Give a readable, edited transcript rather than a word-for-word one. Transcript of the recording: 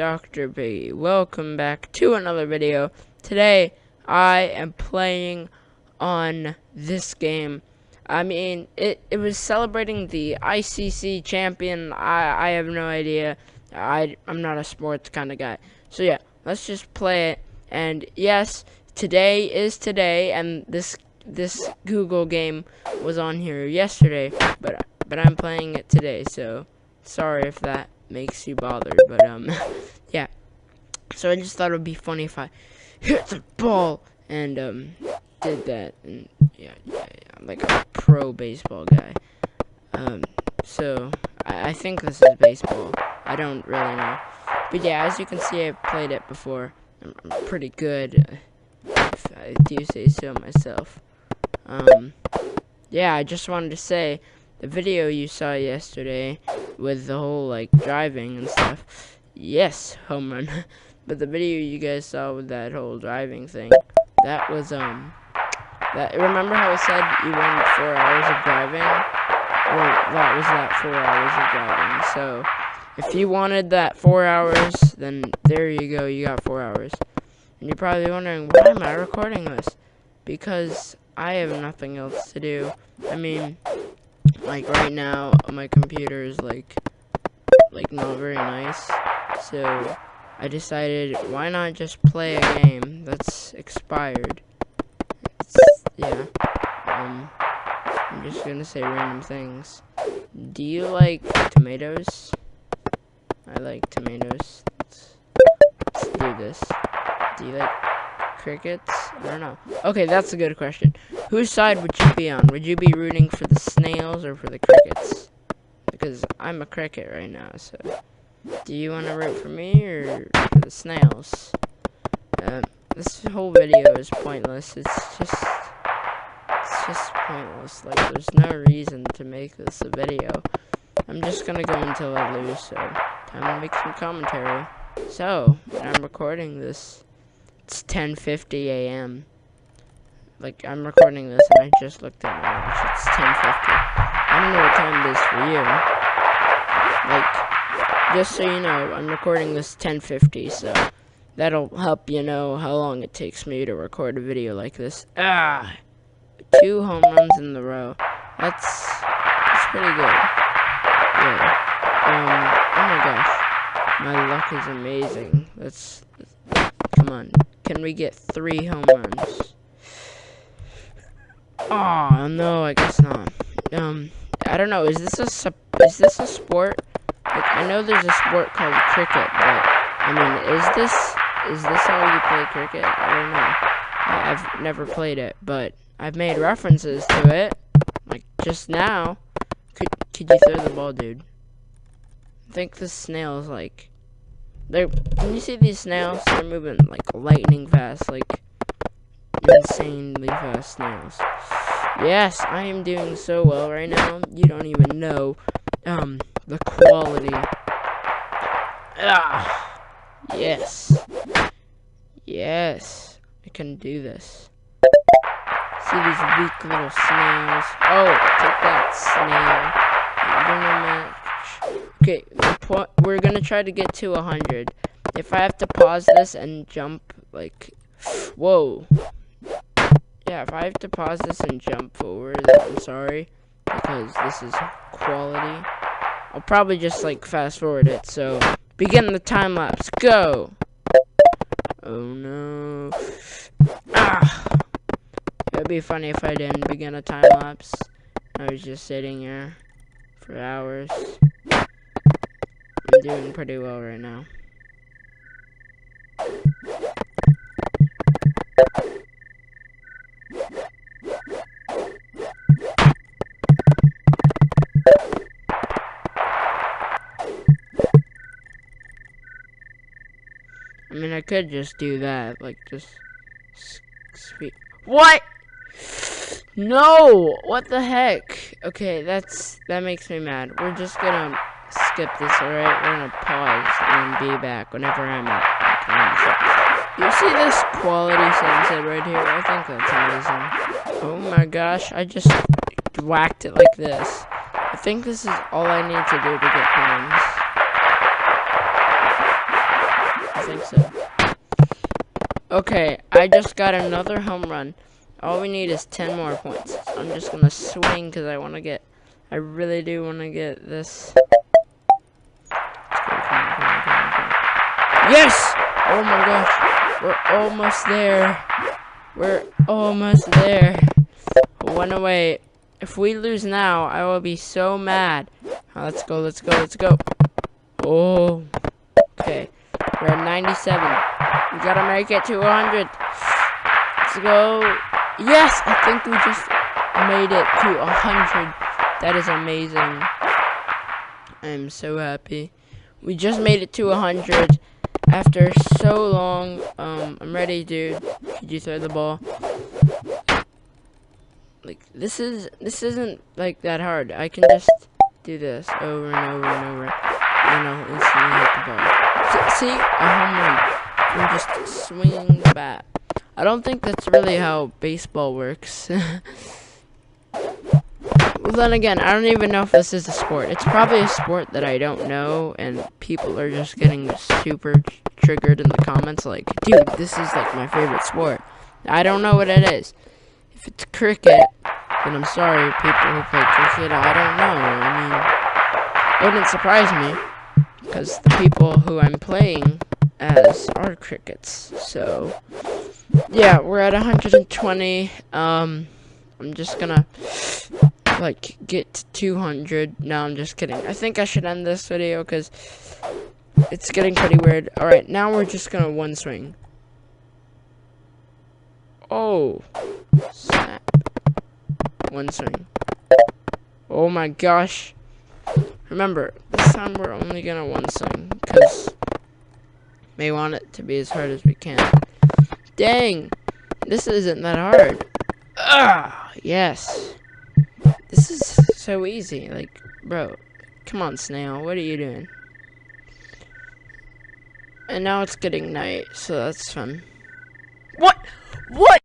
Dr.Piggy. Welcome back to another video. Today, I am playing on this game. I mean, it was celebrating the ICC champion. I have no idea. I'm not a sports kind of guy. So yeah, let's just play it. And yes, today is today, and this Google game was on here yesterday, but I'm playing it today, so sorry if that makes you bothered, but yeah. So I just thought it would be funny if I hit the ball and did that, and yeah, like a pro baseball guy. So I think this is baseball. I don't really know, but yeah, as you can see, I've played it before. I'm pretty good, if I do say so myself. Yeah, I just wanted to say, the video you saw yesterday with the whole like driving and stuff, yes, home run. But the video you guys saw with that whole driving thing, that was remember how I said you wanted 4 hours of driving? Well, that was that 4 hours of driving. So if you wanted that 4 hours, then there you go, you got 4 hours. And you're probably wondering, why am I recording this? Because I have nothing else to do. I mean, like right now, my computer is like not very nice. So I decided, why not just play a game that's expired? Yeah. I'm just gonna say random things. Do you like tomatoes? I like tomatoes. Let's do this. Do you like crickets? I don't know. Okay, that's a good question. Whose side would you be on? Would you be rooting for the snails or for the crickets? Because I'm a cricket right now, so do you want to root for me or for the snails? This whole video is pointless. It's just pointless. Like, there's no reason to make this a video. I'm just gonna go until I lose, so time to make some commentary. So, when I'm recording this, it's 10:50 a.m. Like, I'm recording this and I just looked at my watch. It's 10:50. I don't know what time it is for you. Like, just so you know, I'm recording this 10:50, so that'll help you know how long it takes me to record a video like this. 2 home runs in the row. That's pretty good. Yeah. Oh my gosh. My luck is amazing. Come on. Can we get 3 home runs? Oh no, I guess not. I don't know. Is this a sport? Like, I know there's a sport called cricket, but I mean, is this how you play cricket? I don't know. I've never played it, but I've made references to it, like just now. Could you throw the ball, dude? I think the snails, like, can you see these snails? They're moving like lightning fast, like insanely fast snails. Yes, I am doing so well right now. You don't even know the quality. Yes, I can do this. See these weak little snails. Oh, take that, snail. Okay, we're gonna try to get to 100. If I have to pause this and jump, like, whoa. Yeah, if I have to pause this and jump forward, I'm sorry, because this is quality. I'll probably just, like, fast forward it, so begin the time lapse, go! Oh no. It'd be funny if I didn't begin a time lapse. I was just sitting here for hours. I'm doing pretty well right now. I mean, I could just do that, like, just speed. What? No! What the heck? Okay, that makes me mad. We're just gonna skip this, alright? We're gonna pause and be back whenever I'm at. You see this quality sunset right here? I think that's amazing. Oh my gosh, I just whacked it like this. I think this is all I need to do to get points. So. Okay, I just got another home run. All we need is 10 more points. I'm just gonna swing because I really do want to get this. Yes! Oh my gosh, we're almost there. We're almost there. One away. If we lose now, I will be so mad. Let's go, let's go, let's go. Oh, okay. We're at 97. We gotta make it to 100. Let's go. Yes, I think we just made it to 100. That is amazing. I'm so happy. We just made it to 100 after so long. I'm ready, dude. Could you throw the ball? Like this isn't like that hard. I can just do this over and over and over, and I'll instantly hit the ball. See, a home run. I'm just swinging the bat. I don't think that's really how baseball works. Well, then again, I don't even know if this is a sport. It's probably a sport that I don't know, and people are just getting super triggered in the comments like, dude, this is like my favorite sport. I don't know what it is. If it's cricket, then I'm sorry, people who play cricket, I don't know. I mean, it wouldn't surprise me, because the people who I'm playing as are crickets. So, yeah, we're at 120. I'm just gonna, like, get to 200. No, I'm just kidding. I think I should end this video, because it's getting pretty weird. Alright, now we're just gonna one swing. Oh, snap. One swing. Oh my gosh. Remember, this time we're only gonna one swing, because we want it to be as hard as we can. Dang, this isn't that hard. Ah, yes. This is so easy. Like, bro, come on, snail. What are you doing? And now it's getting night, so that's fun. What? What?